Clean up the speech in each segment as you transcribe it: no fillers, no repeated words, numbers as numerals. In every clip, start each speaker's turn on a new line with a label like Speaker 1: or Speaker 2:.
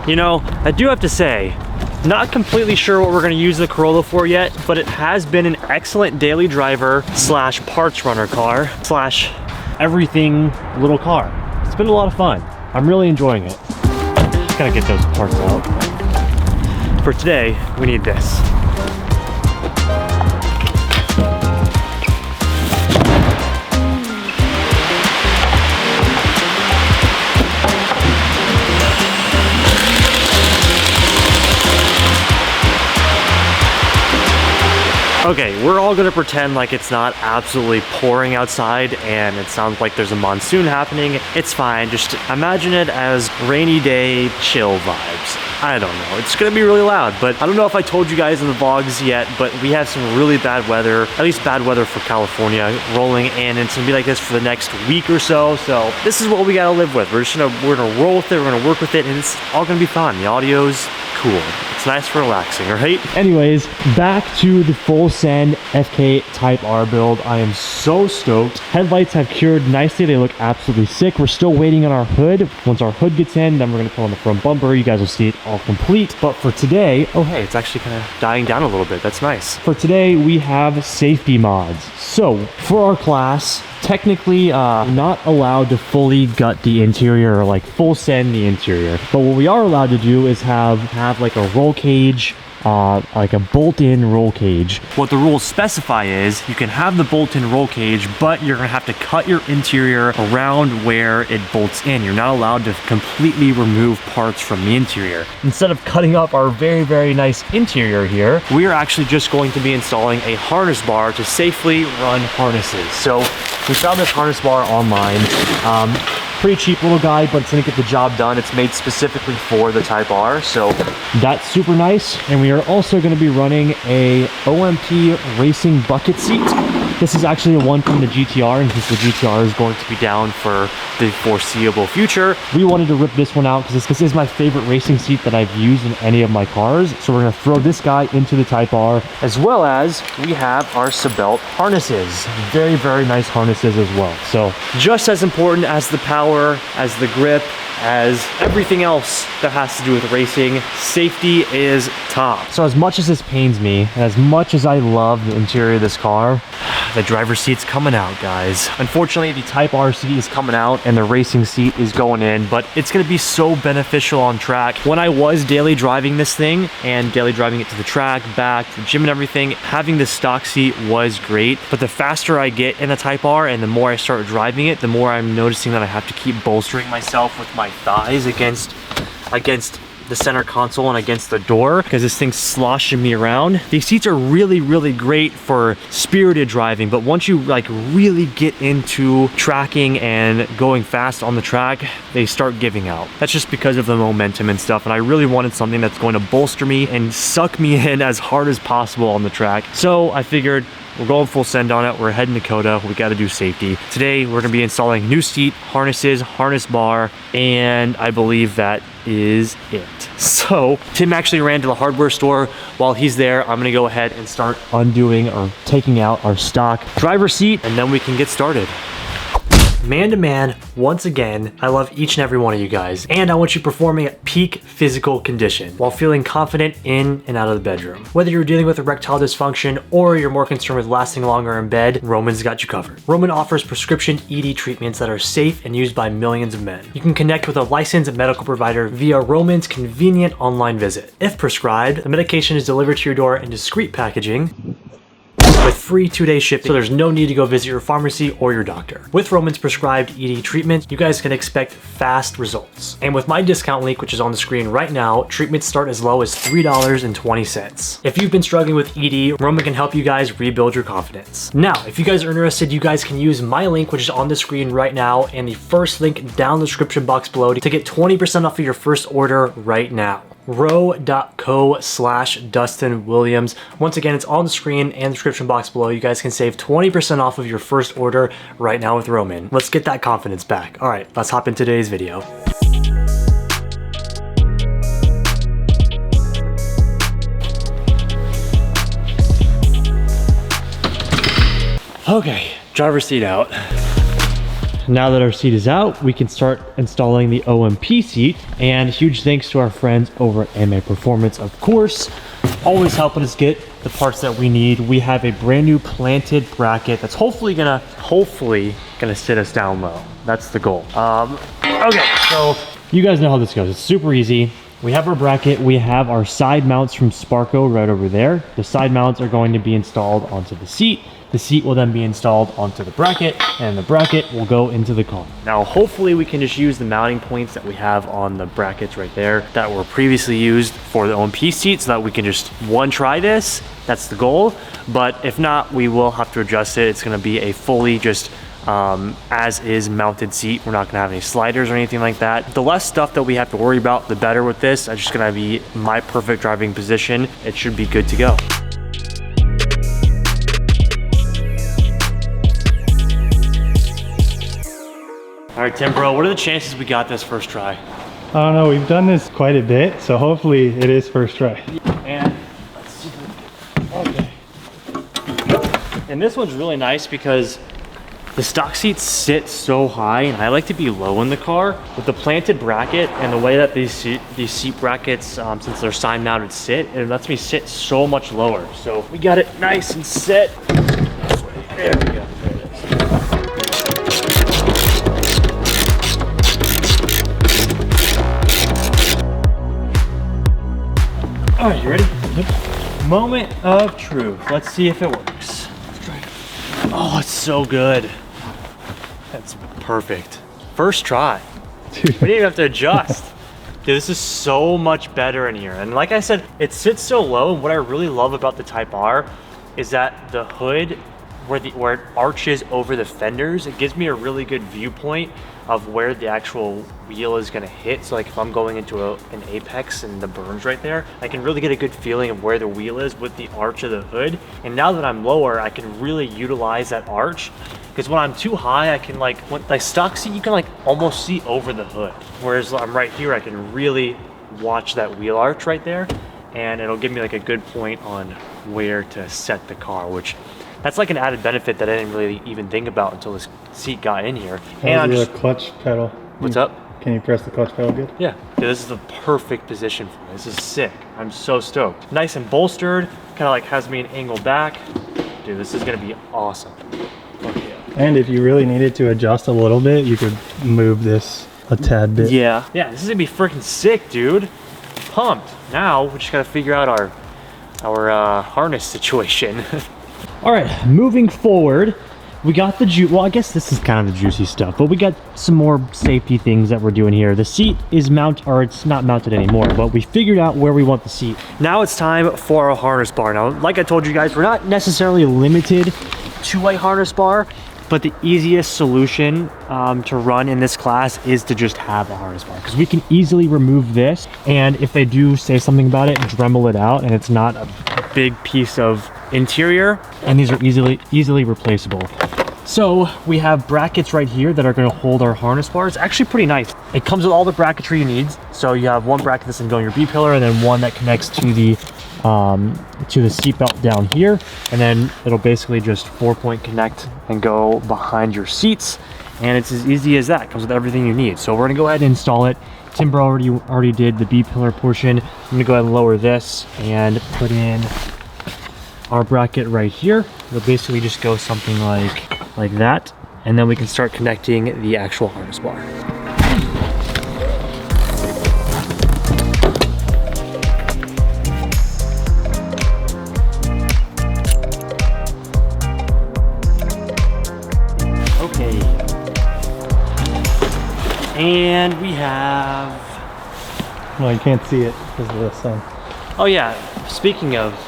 Speaker 1: You know, I do have to say, not completely sure what we're gonna use the Corolla for yet, but it has been an excellent daily driver slash parts runner car slash everything little car. It's been a lot of fun. I'm really enjoying it. Just gotta get those parts out. For today, we need this. Okay, we're all gonna pretend like it's not absolutely pouring outside and it sounds like there's a monsoon happening. It's fine, just imagine it as rainy day chill vibes. I don't know, it's gonna be really loud, but I don't know if I told you guys in the vlogs yet, but we have some really bad weather, at least bad weather for California rolling in, and it's gonna be like this for the next week or so. So this is what we gotta live with. We're gonna roll with it, we're gonna work with it, and it's all gonna be fun. The audio's cool. It's nice for relaxing, right? Anyways, back to the full send FK8 Type R build. I am so stoked. Headlights have cured nicely. They look absolutely sick. We're still waiting on our hood. Once our hood gets in, then we're gonna put on the front bumper. You guys will see it all complete. But for today, oh hey, it's actually kind of dying down a little bit. That's nice. For today, we have safety mods. So for our class, technically not allowed to fully gut the interior or like full send the interior, but what we are allowed to do is have like a roll cage, like a bolt-in roll cage. What the rules specify is you can have the bolt-in roll cage, but you're gonna have to cut your interior around where it bolts in. You're not allowed to completely remove parts from the interior. Instead of cutting up our very, very nice interior here, we are actually just going to be installing a harness bar to safely run harnesses. So we found this harness bar online. Pretty cheap little guy, but it's gonna get the job done. It's made specifically for the Type R, so that's super nice. And we are also gonna be running a OMP Racing bucket seat. This is actually a one from the GTR, and since the GTR is going to be down for the foreseeable future, we wanted to rip this one out because this is my favorite racing seat that I've used in any of my cars. So we're gonna throw this guy into the Type R, as well as we have our Seibon harnesses. Very, very nice harnesses as well. So just as important as the power, as the grip, as everything else that has to do with racing, safety is top. So as much as this pains me, and as much as I love the interior of this car, the driver's seat's coming out, guys. Unfortunately, the Type R seat is coming out and the racing seat is going in, but it's gonna be so beneficial on track. When I was daily driving this thing and daily driving it to the track, back, to the gym and everything, having this stock seat was great, but the faster I get in the Type R and the more I start driving it, the more I'm noticing that I have to keep bolstering myself with my thighs against the center console and against the door because this thing's sloshing me around. These seats are really, really great for spirited driving, but once you like really get into tracking and going fast on the track, they start giving out. That's just because of the momentum and stuff, and I really wanted something that's going to bolster me and suck me in as hard as possible on the track. So I figured we're going full send on it. We're heading to Coda. We got to do safety. Today, we're going to be installing new seat, harnesses, harness bar, and I believe that is it. So Tim actually ran to the hardware store. While he's there, I'm going to go ahead and start undoing or taking out our stock driver seat, and then we can get started. Man to man, once again, I love each and every one of you guys, and I want you performing at peak physical condition while feeling confident in and out of the bedroom. Whether you're dealing with erectile dysfunction or you're more concerned with lasting longer in bed, Roman's got you covered. Roman offers prescription ED treatments that are safe and used by millions of men. You can connect with a licensed medical provider via Roman's convenient online visit. If prescribed, the medication is delivered to your door in discreet packaging with free 2-day shipping, so there's no need to go visit your pharmacy or your doctor. With Roman's prescribed ED treatment, you guys can expect fast results. And with my discount link, which is on the screen right now, treatments start as low as $3.20. If you've been struggling with ED, Roman can help you guys rebuild your confidence. Now, if you guys are interested, you guys can use my link, which is on the screen right now, and the first link down the description box below to get 20% off of your first order right now. row.co/Dustin Williams. Once again, it's on the screen and the description box below. You guys can save 20% off of your first order right now with Roman. Let's get that confidence back. All right, let's hop into today's video. Okay, driver's seat out. now that our seat is out, we can start installing the OMP seat. And huge thanks to our friends over at APR Performance, of course, always helping us get the parts that we need. We have a brand new planted bracket that's hopefully gonna sit us down low. That's the goal. Okay, so you guys know how this goes. It's super easy. We have our bracket, we have our side mounts from Sparco right over there. The side mounts are going to be installed onto the seat. The seat will then be installed onto the bracket, and the bracket will go into the car. Now, hopefully we can just use the mounting points that we have on the brackets right there that were previously used for the OMP seat, so that we can just try this. That's the goal. But if not, we will have to adjust it. It's gonna be a fully just as is mounted seat. We're not gonna have any sliders or anything like that. The less stuff that we have to worry about, the better with this. It's just gonna be my perfect driving position. It should be good to go. All right, Tim, bro, what are the chances we got this first try?
Speaker 2: I don't know, we've done this quite a bit, so hopefully it is first try.
Speaker 1: And let's see. Okay. And this one's really nice because the stock seats sit so high, and I like to be low in the car. With the planted bracket and the way that these seat brackets, since they're side mounted, sit, it lets me sit so much lower. So we got it nice and set. There we go. There it is. All right, you ready? Yep. Moment of truth. Let's see if it works. Let's try it. Oh, it's so good. That's perfect. First try. We didn't even have to adjust. Dude, this is so much better in here. And like I said, it sits so low. And what I really love about the Type R is that the hood, where it arches over the fenders, it gives me a really good viewpoint of where the actual wheel is gonna hit. So like if I'm going into an apex and the berms right there, I can really get a good feeling of where the wheel is with the arch of the hood. And now that I'm lower, I can really utilize that arch, because when I'm too high, I can with the stock seat, you can almost see over the hood. Whereas I'm right here, I can really watch that wheel arch right there, and it'll give me a good point on where to set the car, which that's an added benefit that I didn't really even think about until this seat got in here.
Speaker 2: And the clutch pedal.
Speaker 1: What's up?
Speaker 2: Can you press the clutch pedal good?
Speaker 1: Yeah. Dude, this is the perfect position for me. This is sick. I'm so stoked. Nice and bolstered, kind of has me an angle back. Dude, this is gonna be awesome. Okay.
Speaker 2: And if you really needed to adjust a little bit, you could move this a tad bit.
Speaker 1: Yeah. Yeah, this is gonna be freaking sick, dude. Pumped. Now we just gotta figure out our harness situation. All right, moving forward, we got well, I guess this is kind of the juicy stuff, but we got some more safety things that we're doing here. The seat is mounted, or it's not mounted anymore, but we figured out where we want the seat. Now it's time for our harness bar. Now, like I told you guys, we're not necessarily limited to a harness bar, but the easiest solution to run in this class is to just have a harness bar, because we can easily remove this, and if they do say something about it, Dremel it out, and it's not a big piece of interior, and these are easily replaceable. So we have brackets right here that are going to hold our harness bar. It's actually pretty nice. It comes with all the bracketry you need. So you have one bracket that's going to go in your B pillar, and then one that connects to the seat belt down here, and then it'll basically just 4-point connect and go behind your seats, and it's as easy as that. It comes with everything you need. So we're going to go ahead and install it. Timber already did the B pillar portion. I'm going to go ahead and lower this and put in our bracket right here. It'll basically just go something like that, and then we can start connecting the actual harness bar. Okay, and we have,
Speaker 2: well, you can't see it because of the sun.
Speaker 1: Oh yeah, speaking of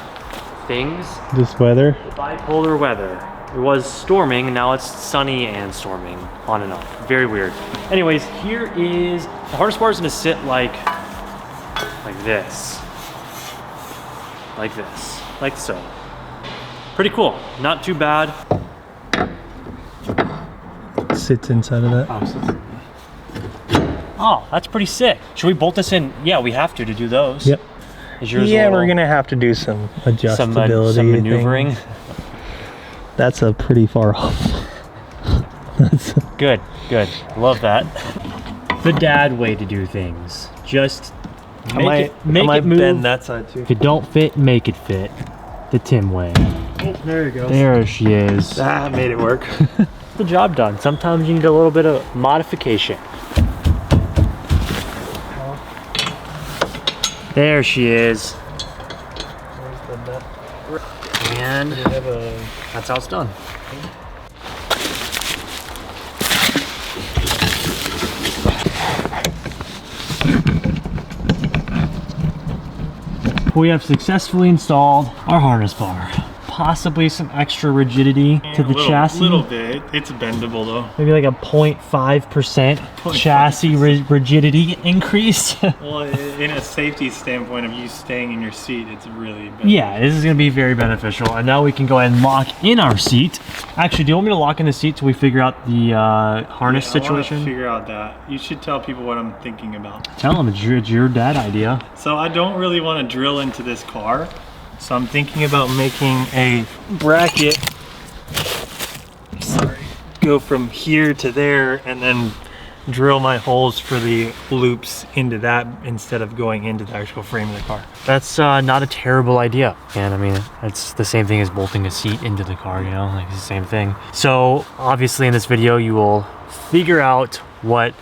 Speaker 1: things,
Speaker 2: this weather,
Speaker 1: bipolar weather. It was storming, now it's sunny and storming, on and off. Very weird. Anyways, here is, the harness bar is gonna sit like this. Like so. Pretty cool, not too bad.
Speaker 2: Sits inside of that.
Speaker 1: Oh, that's pretty sick. Should we bolt this in? Yeah, we have to do those.
Speaker 2: Yep.
Speaker 1: Is yours
Speaker 2: yeah, we're gonna have to do some adjustability,
Speaker 1: some maneuvering.
Speaker 2: That's a pretty far off.
Speaker 1: Good, good. Love that. The dad way to do things. Just make it move.
Speaker 2: Bend that side too.
Speaker 1: If it don't fit, make it fit. The Tim way.
Speaker 2: Oh, there you go.
Speaker 1: There she is.
Speaker 2: That made it work.
Speaker 1: The job done. Sometimes you need a little bit of modification. There she is. And that's how it's done. We have successfully installed our harness bar. Possibly some extra rigidity to the chassis.
Speaker 2: A little bit. It's bendable though.
Speaker 1: Maybe like a 0.5% chassis rigidity increase.
Speaker 2: Well, in a safety standpoint of you staying in your seat, it's really beneficial.
Speaker 1: Yeah, this is going to be very beneficial. And now we can go ahead and lock in our seat. Actually, do you want me to lock in the seat till we figure out the harness situation?
Speaker 2: I want to figure out that. You should tell people what I'm thinking about.
Speaker 1: Tell them it's your dad idea.
Speaker 2: So I don't really want to drill into this car. So I'm thinking about making a bracket, go from here to there and then drill my holes for the loops into that instead of going into the actual frame of the car.
Speaker 1: That's not a terrible idea. And I mean, it's the same thing as bolting a seat into the car, you know, like it's the same thing. So obviously in this video, you will figure out what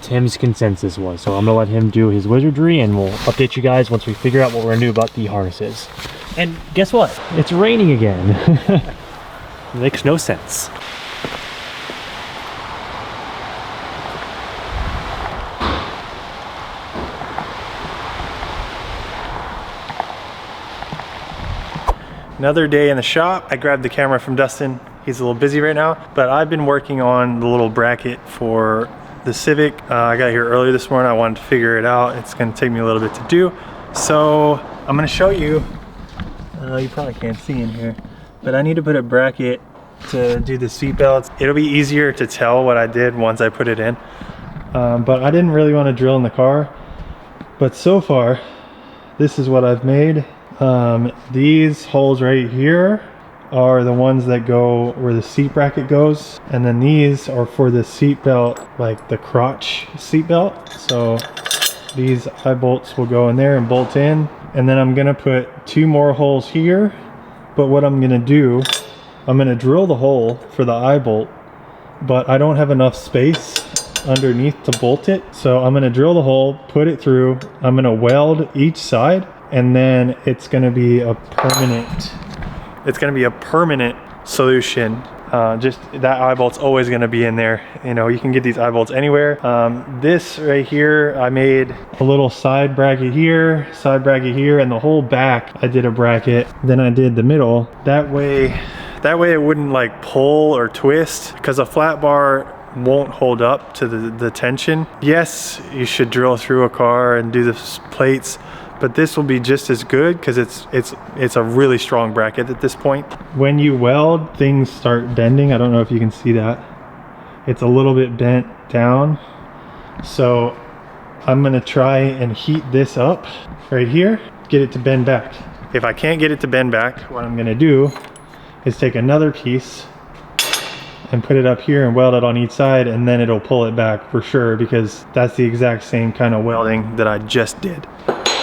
Speaker 1: Tim's consensus was. So I'm gonna let him do his wizardry and we'll update you guys once we figure out what we're gonna do about the harnesses. And guess what? It's raining again. Makes no sense.
Speaker 2: Another day in the shop. I grabbed the camera from Dustin. He's a little busy right now, but I've been working on the little bracket for the Civic. I got here early this morning. I wanted to figure it out. It's gonna take me a little bit to do. So I'm gonna show you. You probably can't see in here, but I need to put a bracket to do the seat belts. It'll be easier to tell what I did once I put it in. But I didn't really want to drill in the car. But so far, this is what I've made. These holes right here are the ones that go where the seat bracket goes. And then these are for the seat belt, like the crotch seat belt. So these eye bolts will go in there and bolt in. And then I'm gonna put 2 more holes here. But what I'm gonna do, I'm gonna drill the hole for the eye bolt, but I don't have enough space underneath to bolt it. So I'm gonna drill the hole, put it through, I'm gonna weld each side, and then it's gonna be a permanent solution. Just that eye bolt's always gonna be in there. You know, you can get these eye bolts anywhere. This right here, I made a little side bracket here, and the whole back I did a bracket. Then I did the middle. That way it wouldn't like pull or twist, because a flat bar won't hold up to the tension. Yes, you should drill through a car and do the plates, but this will be just as good because it's a really strong bracket at this point. When you weld, things start bending. I don't know if you can see that. It's a little bit bent down. So I'm gonna try and heat this up right here, get it to bend back. If I can't get it to bend back, what I'm gonna do is take another piece and put it up here and weld it on each side, and then it'll pull it back for sure, because that's the exact same kind of welding that I just did.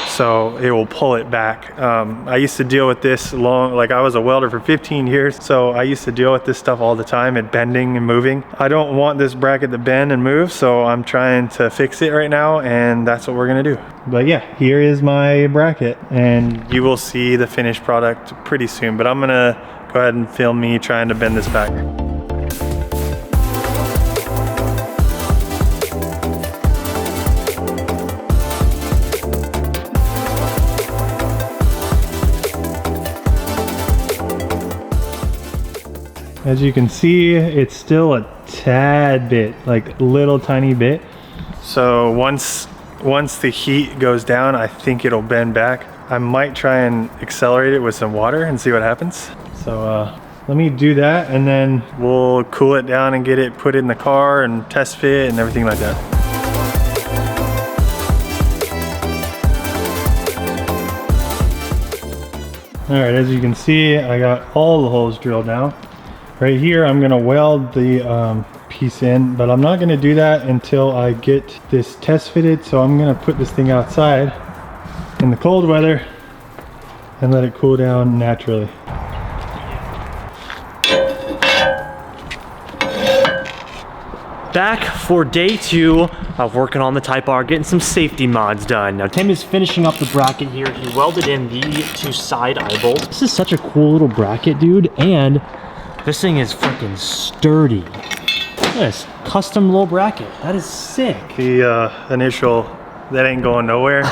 Speaker 2: So it will pull it back. I used to deal with this like I was a welder for 15 years. So I used to deal with this stuff all the time, it bending and moving. I don't want this bracket to bend and move, so I'm trying to fix it right now, and that's what we're gonna do. But yeah, here is my bracket, and you will see the finished product pretty soon, but I'm gonna go ahead and film me trying to bend this back. As you can see, it's still a tad bit, like little tiny bit. So once the heat goes down, I think it'll bend back. I might try and accelerate it with some water and see what happens. So let me do that, and then we'll cool it down and get it put in the car and test fit and everything like that. All right, as you can see, I got all the holes drilled now. Right here, I'm gonna weld the piece in, but I'm not gonna do that until I get this test fitted. So I'm gonna put this thing outside in the cold weather and let it cool down naturally.
Speaker 1: Back for day 2 of working on the Type R, getting some safety mods done. Now Tim is finishing up the bracket here. He welded in the 2 side eye bolts. This is such a cool little bracket, dude, and this thing is freaking sturdy. Look at this custom little bracket. That is sick.
Speaker 2: The initial, that ain't going nowhere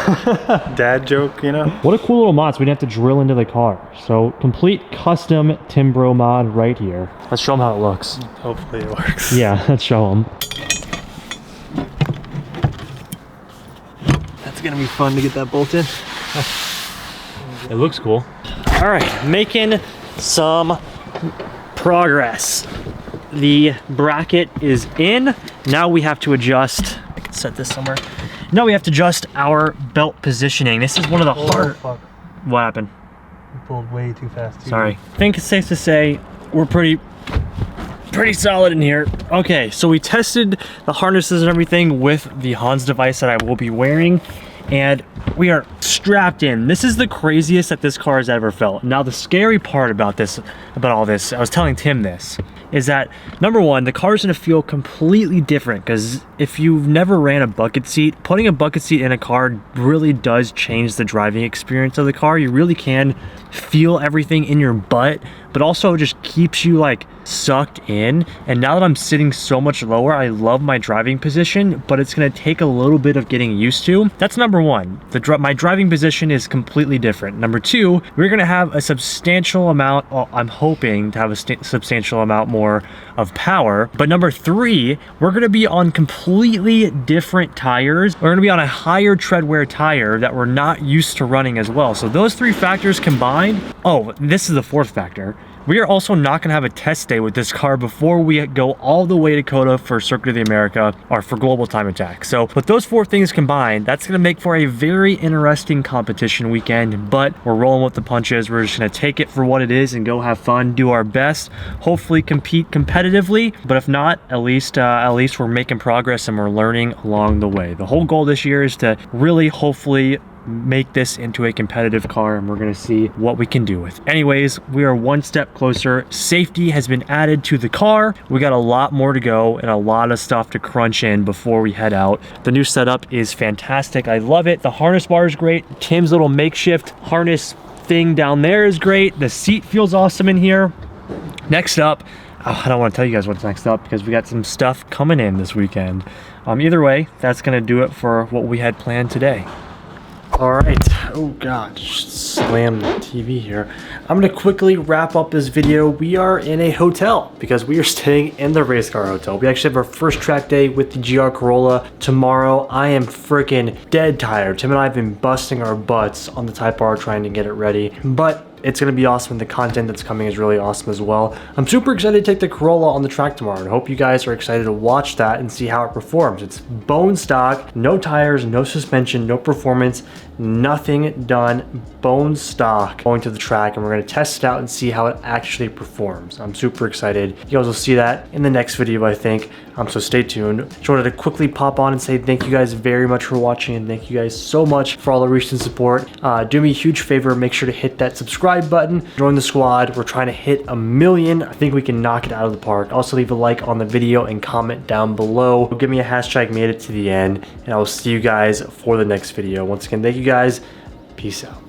Speaker 2: dad joke, you know?
Speaker 1: What a cool little mod, so we didn't have to drill into the car. So complete custom Timbro mod right here. Let's show them how it looks.
Speaker 2: Hopefully it works.
Speaker 1: Yeah, let's show them.
Speaker 2: That's gonna be fun to get that bolt in.
Speaker 1: It looks cool. All right, making some progress. The bracket is in. Now we have to adjust. I can set this somewhere. Now we have to adjust our belt positioning. This is one of the hard.
Speaker 2: Fuck.
Speaker 1: What happened?
Speaker 2: You pulled way too fast.
Speaker 1: Sorry. I think it's safe to say we're pretty solid in here. Okay, so we tested the harnesses and everything with the Hans device that I will be wearing, and we are strapped in. This is the craziest that this car has ever felt. Now the scary part about all this, I was telling Tim this, is that number one, the car is gonna feel completely different, because if you've never ran a bucket seat, putting a bucket seat in a car really does change the driving experience of the car. You really can feel everything in your butt, but also just keeps you like sucked in. And now that I'm sitting so much lower, I love my driving position, but it's gonna take a little bit of getting used to. That's number one. My driving position is completely different. Number two, we're gonna have a substantial amount, well, I'm hoping to have a substantial amount more of power. But number three, we're gonna be on completely different tires. We're gonna be on a higher tread wear tire that we're not used to running as well. So those 3 factors combined, oh, this is the 4th factor. We are also not gonna have a test day with this car before we go all the way to COTA for Circuit of the America or for Global Time Attack. So with those 4 things combined, that's gonna make for a very interesting competition weekend, but we're rolling with the punches. We're just gonna take it for what it is and go have fun, do our best, hopefully compete competitively, but if not, at least we're making progress and we're learning along the way. The whole goal this year is to really hopefully make this into a competitive car, and we're gonna see what we can do with it. Anyways, we are 1 step closer. Safety has been added to the car. We got a lot more to go and a lot of stuff to crunch in before we head out. The new setup is fantastic. I love it. The harness bar is great. Tim's little makeshift harness thing down there is great. The seat feels awesome in here. Next up, I don't want to tell you guys what's next up because we got some stuff coming in this weekend. Either way, that's gonna do it for what we had planned today. All right, oh God, just slammed the TV here. I'm gonna quickly wrap up this video. We are in a hotel because we are staying in the race car hotel. We actually have our first track day with the GR Corolla tomorrow. I am freaking dead tired. Tim and I have been busting our butts on the Type R trying to get it ready, but it's gonna be awesome. The content that's coming is really awesome as well. I'm super excited to take the Corolla on the track tomorrow, and I hope you guys are excited to watch that and see how it performs. It's bone stock, no tires, no suspension, no performance, nothing done, bone stock going to the track, and we're gonna test it out and see how it actually performs. I'm super excited. You guys will see that in the next video, I think. So stay tuned. Just wanted to quickly pop on and say thank you guys very much for watching, and thank you guys so much for all the recent support. Do me a huge favor, make sure to hit that subscribe button, join the squad. We're trying to hit 1 million. I think we can knock it out of the park. Also leave a like on the video and comment down below. Give me a hashtag made it to the end, and I will see you guys for the next video. Once again, thank you guys. Peace out.